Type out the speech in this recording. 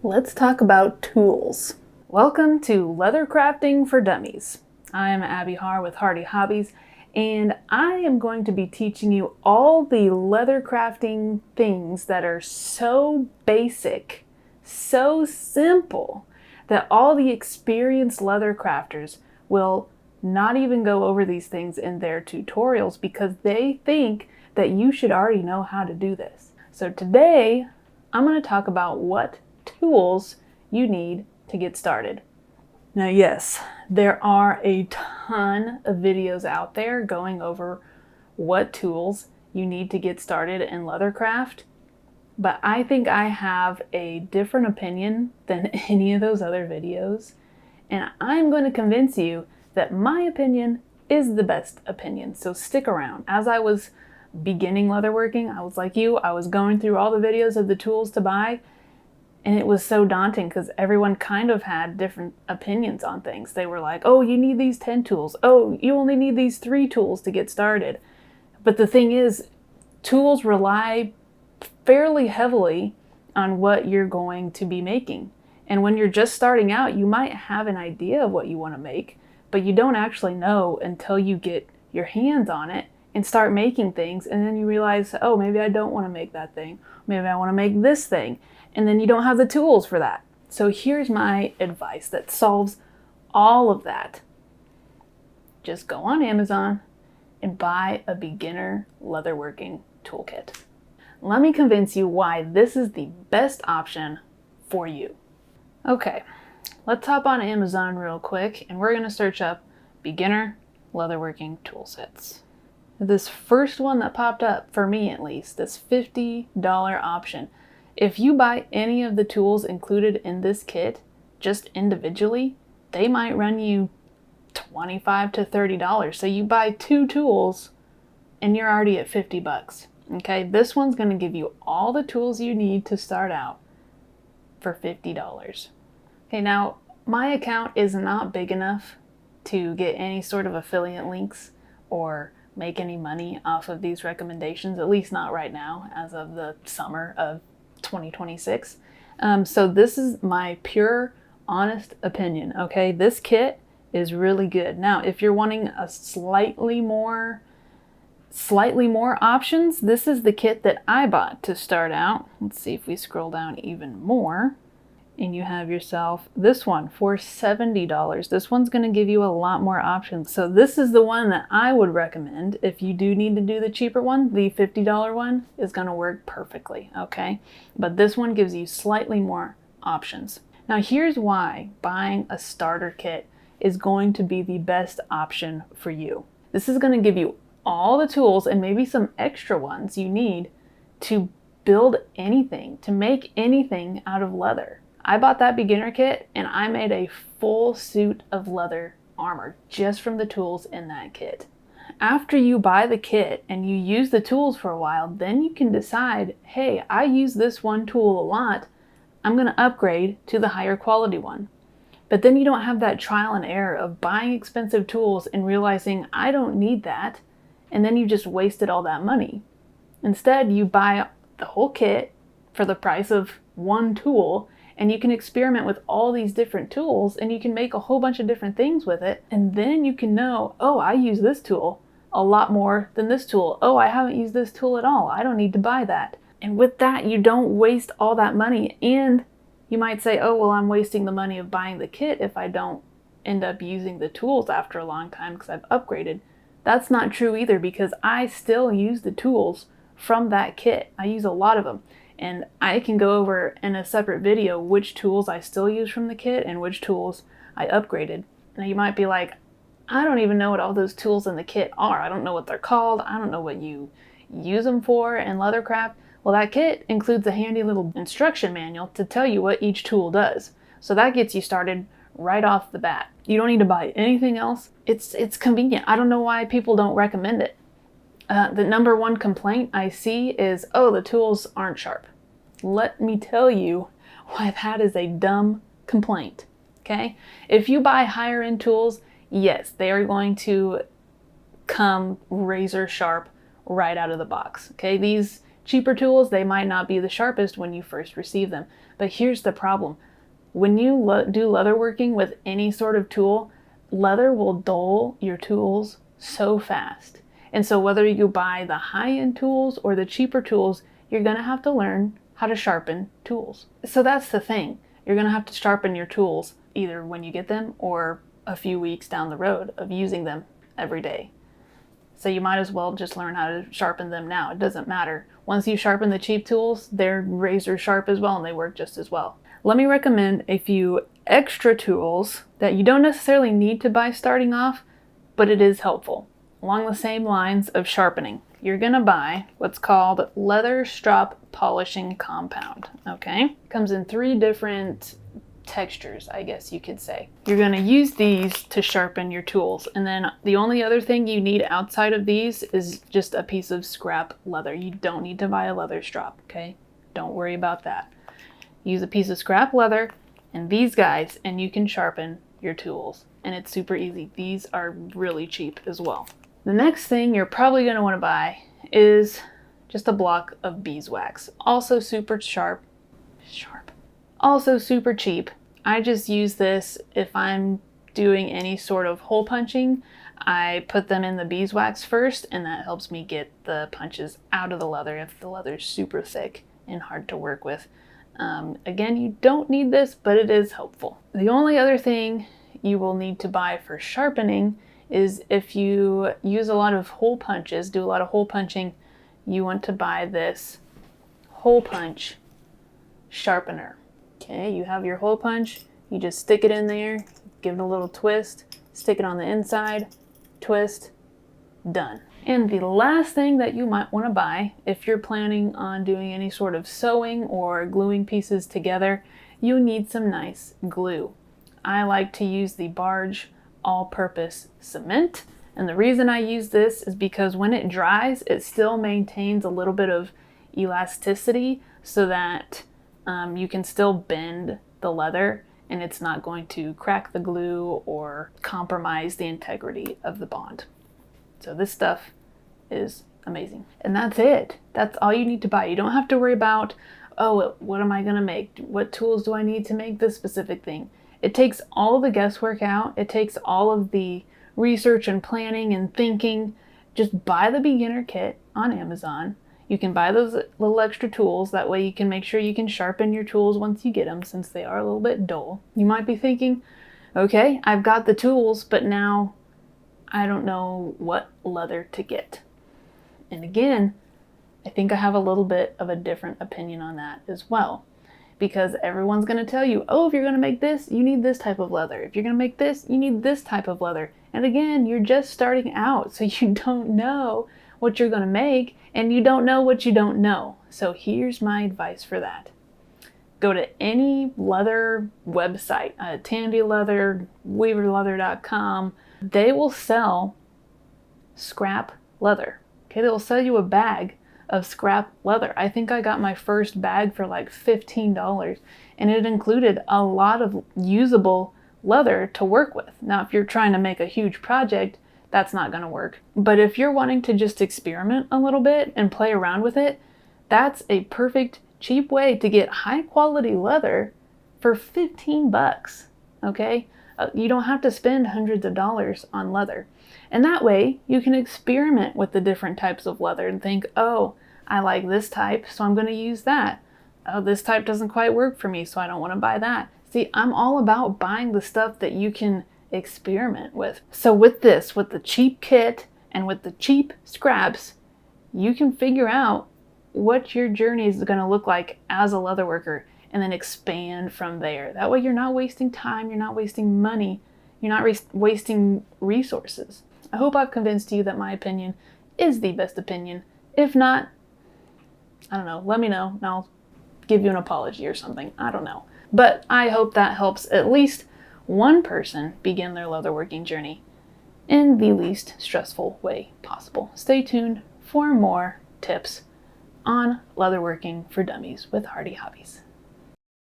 Let's talk about tools. Welcome to Leather Crafting for Dummies. I am Abby Har with Hardy Hobbies, and I am going to be teaching you all the leather crafting things that are so basic, so simple, that all the experienced leather crafters will not even go over these things in their tutorials because they think that you should already know how to do this. So today, I'm going to talk about what tools you need to get started. Now, yes, there are a ton of videos out there going over what tools you need to get started in leathercraft, but I think I have a different opinion than any of those other videos, and I'm going to convince you that my opinion is the best opinion. So stick around. As I was beginning leatherworking, I was like you, I was going through all the videos of the tools to buy, and it was so daunting because everyone kind of had different opinions on things. They were like, oh, you need these 10 tools. Oh, you only need these 3 tools to get started. But the thing is, tools rely fairly heavily on what you're going to be making. And when you're just starting out, you might have an idea of what you want to make, but you don't actually know until you get your hands on it and start making things. And then you realize, oh, maybe I don't want to make that thing. Maybe I want to make this thing. And then you don't have the tools for that. So here's my advice that solves all of that. Just go on Amazon and buy a beginner leatherworking toolkit. Let me convince you why this is the best option for you. Okay, let's hop on Amazon real quick and we're going to search up beginner leatherworking tool sets. This first one that popped up, for me at least, this $50 option. If you buy any of the tools included in this kit, just individually, they might run you $25 to $30. So you buy 2 tools and you're already at 50 bucks. Okay, this one's going to give you all the tools you need to start out for $50. Okay, now my account is not big enough to get any sort of affiliate links or make any money off of these recommendations, at least not right now, as of the summer of 2026. So this is my pure, honest opinion, okay? This kit is really good. Now, if you're wanting a slightly more options, this is the kit that I bought to start out. Let's see if we scroll down even more. And you have yourself this one for $70. This one's going to give you a lot more options. So this is the one that I would recommend. If you do need to do the cheaper one, the $50 one is going to work perfectly, okay? But this one gives you slightly more options. Now here's why buying a starter kit is going to be the best option for you. This is going to give you all the tools and maybe some extra ones you need to build anything, to make anything out of leather. I bought that beginner kit and I made a full suit of leather armor just from the tools in that kit. After you buy the kit and you use the tools for a while, then you can decide, hey, I use this one tool a lot. I'm going to upgrade to the higher quality one. But then you don't have that trial and error of buying expensive tools and realizing I don't need that. And then you just wasted all that money. Instead, you buy the whole kit for the price of one tool. And you can experiment with all these different tools and you can make a whole bunch of different things with it. And then you can know, oh, I use this tool a lot more than this tool. Oh, I haven't used this tool at all. I don't need to buy that. And with that, you don't waste all that money. And you might say, oh, well, I'm wasting the money of buying the kit if I don't end up using the tools after a long time because I've upgraded. That's not true either because I still use the tools from that kit. I use a lot of them. And I can go over in a separate video which tools I still use from the kit and which tools I upgraded. Now you might be like, I don't even know what all those tools in the kit are. I don't know what they're called. I don't know what you use them for in leathercraft. Well, that kit includes a handy little instruction manual to tell you what each tool does. So that gets you started right off the bat. You don't need to buy anything else. It's convenient. I don't know why people don't recommend it. The number one complaint I see is, oh, the tools aren't sharp. Let me tell you why that is a dumb complaint, okay? If you buy higher end tools, yes, they are going to come razor sharp right out of the box, okay? These Cheaper tools, they might not be the sharpest when you first receive them. But here's the problem. When you do leatherworking with any sort of tool, leather will dull your tools so fast. And so whether you buy the high-end tools or the cheaper tools, you're going to have to learn how to sharpen tools. So that's the thing. You're going to have to sharpen your tools either when you get them or a few weeks down the road of using them every day. So you might as well just learn how to sharpen them now. It doesn't matter. Once you sharpen the cheap tools, they're razor sharp as well and they work just as well. Let me recommend a few extra tools that you don't necessarily need to buy starting off, but it is helpful. Along the same lines of sharpening, you're going to buy what's called leather strop polishing compound, okay? It comes in 3 different textures, I guess you could say. You're going to use these to sharpen your tools, and then the only other thing you need outside of these is just a piece of scrap leather. You don't need to buy a leather strop, okay? Don't worry about that. Use a piece of scrap leather and these guys, and you can sharpen your tools. And it's super easy. These are really cheap as well. The next thing you're probably going to want to buy is just a block of beeswax. Also super sharp. Also super cheap. I just use this if I'm doing any sort of hole punching. I put them in the beeswax first, and that helps me get the punches out of the leather if the leather's super thick and hard to work with. Again, you don't need this, but it is helpful. The only other thing you will need to buy for sharpening is if you use a lot of hole punches, do a lot of hole punching, you want to buy this hole punch sharpener. Okay, you have your hole punch, you just stick it in there, give it a little twist, stick it on the inside, twist, done. And the last thing that you might want to buy if you're planning on doing any sort of sewing or gluing pieces together, you need some nice glue. I like to use the Barge all-purpose cement, and the reason I use this is because when it dries, it still maintains a little bit of elasticity so that you can still bend the leather and it's not going to crack the glue or compromise the integrity of the bond. So this stuff is amazing. And that's it. That's all you need to buy. You don't have to worry about, oh, what am I going to make? What tools do I need to make this specific thing? It takes all of the guesswork out. It takes all of the research and planning and thinking. Just buy the beginner kit on Amazon. You can buy those little extra tools. That way you can make sure you can sharpen your tools once you get them, since they are a little bit dull. You might be thinking, okay, I've got the tools, but now I don't know what leather to get. And again, I think I have a little bit of a different opinion on that as well. Because everyone's going to tell you, oh, if you're going to make this, you need this type of leather. If you're going to make this, you need this type of leather. And again, you're just starting out, so you don't know what you're going to make, and you don't know what you don't know. So here's my advice for that. Go to any leather website, Tandy Leather, weaverleather.com. They will sell scrap leather. Okay, they will sell you a bag of scrap leather. I think I got my first bag for like $15, and it included a lot of usable leather to work with. Now, if you're trying to make a huge project, that's not going to work. But if you're wanting to just experiment a little bit and play around with it, that's a perfect cheap way to get high quality leather for $15. Okay? You don't have to spend hundreds of dollars on leather. And that way you can experiment with the different types of leather and think, oh, I like this type, so I'm going to use that. Oh, this type doesn't quite work for me, so I don't want to buy that. See, I'm all about buying the stuff that you can experiment with. So with this, with the cheap kit and with the cheap scraps, you can figure out what your journey is going to look like as a leatherworker and then expand from there. That way you're not wasting time, you're not wasting money, you're not wasting resources. I hope I've convinced you that my opinion is the best opinion. If not, I don't know, let me know and I'll give you an apology or something. I don't know. But I hope that helps at least one person begin their leatherworking journey in the least stressful way possible. Stay tuned for more tips on leatherworking for dummies with Hardy Hobbies.